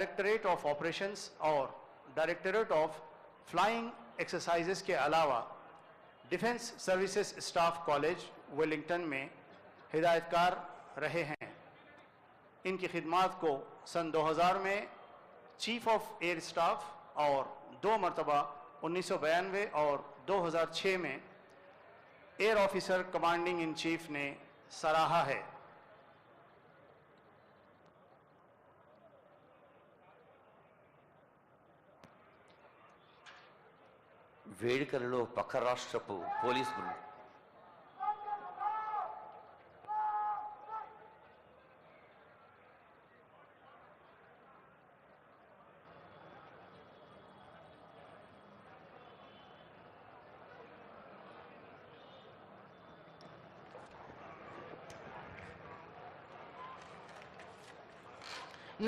Directorate of operations और directorate of flying exercises के अलावा defence services staff college Wellington में हिदायतकार रहे हैं। इनकी खिदमात को सन 2000 में चीफ ऑफ एयर स्टाफ और 2 मरतबा 1992 और 2006 में air officer commanding in chief ने सराहा है। వేడుకలలో పక్క రాష్ట్రపు పోలీస్ బృందం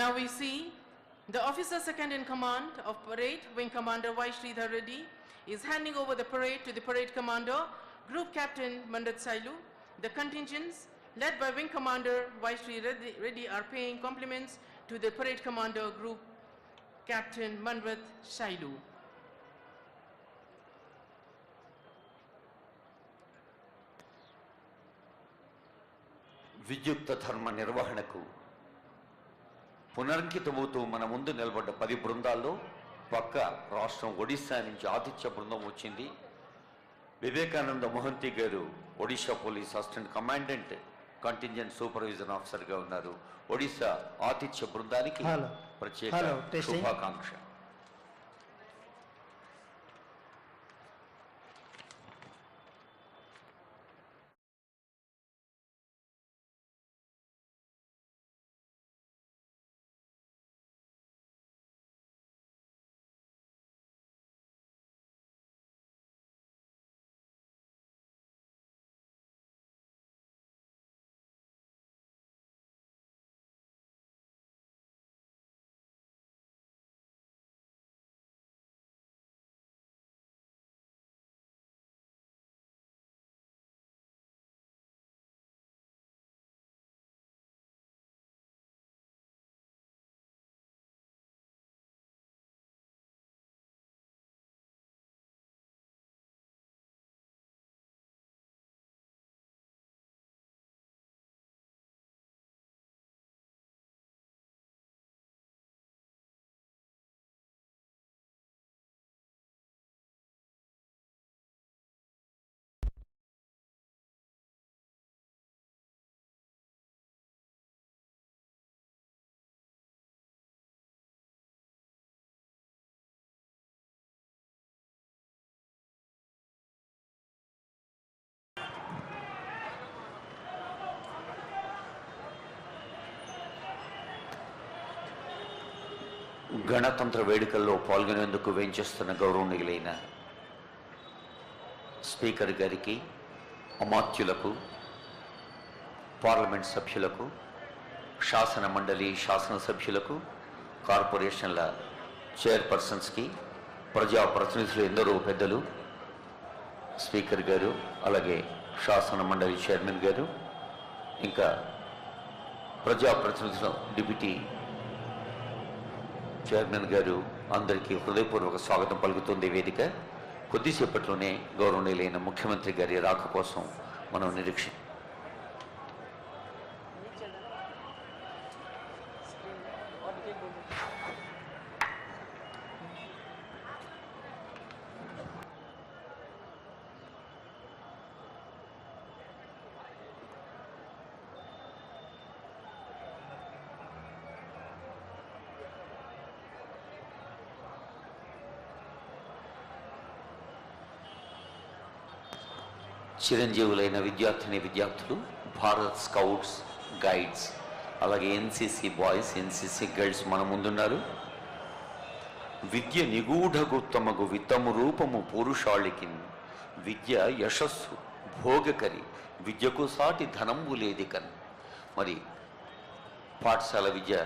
Now we see the officer second in command of parade, Wing Commander Y. Sridhar Reddy, is handing over the parade to the parade commander, Group Captain Mandat Sailu. The contingents, led by Wing Commander Y. Sri Reddy, are paying compliments to the parade commander, Group Captain Mandat Sailu. విద్యుక్త ధర్మ నిర్వహణకు పునరంకితమవుతూ మన ముందు నిలబడ్డ 10 బృందాల్లో పక్క రాష్ట్రం ఒడిశా నుంచి ఆతిథ్య బృందం వచ్చింది. వివేకానంద మొహంతి గారు Odisha police assistant commandant contingent supervision ఆఫీసర్గా ఉన్నారు. ఒడిశా ఆతిథ్య బృందానికి ప్రత్యేక శుభాకాంక్ష. గణతంత్ర వేడుకల్లో పాల్గొనేందుకు వేంచేస్తున్న గౌరవనీయులైన స్పీకర్ గారికి, అమాత్యులకు, పార్లమెంట్ సభ్యులకు, శాసన మండలి శాసనసభ్యులకు, కార్పొరేషన్ల చైర్పర్సన్స్కి, ప్రజాప్రతినిధులు ఎందరో పెద్దలు, స్పీకర్ గారు, అలాగే శాసన మండలి చైర్మన్ గారు, ఇంకా ప్రజాప్రతినిధులు డిప్యూటీ చైర్మన్ గారు, అందరికీ హృదయపూర్వక స్వాగతం పలుకుతుంది వేదిక. కొద్దిసేపట్లోనే గౌరవనీయులైన ముఖ్యమంత్రి గారి రాక కోసం మనం నిరీక్ష. చిరంజీవులైన విద్యార్థిని విద్యార్థులు, భారత్ స్కౌట్స్ గైడ్స్, అలాగే ఎన్సిసి బాయ్స్, ఎన్సిసి గర్ల్స్ మన ముందున్నారు. విద్య నిగూఢగుత్తమగు విత్తము రూపము పురుషాళికి, విద్య యశస్సు భోగకరి, విద్యకు సాటి ధనంబు లేదికన్. మరి పాఠశాల విద్య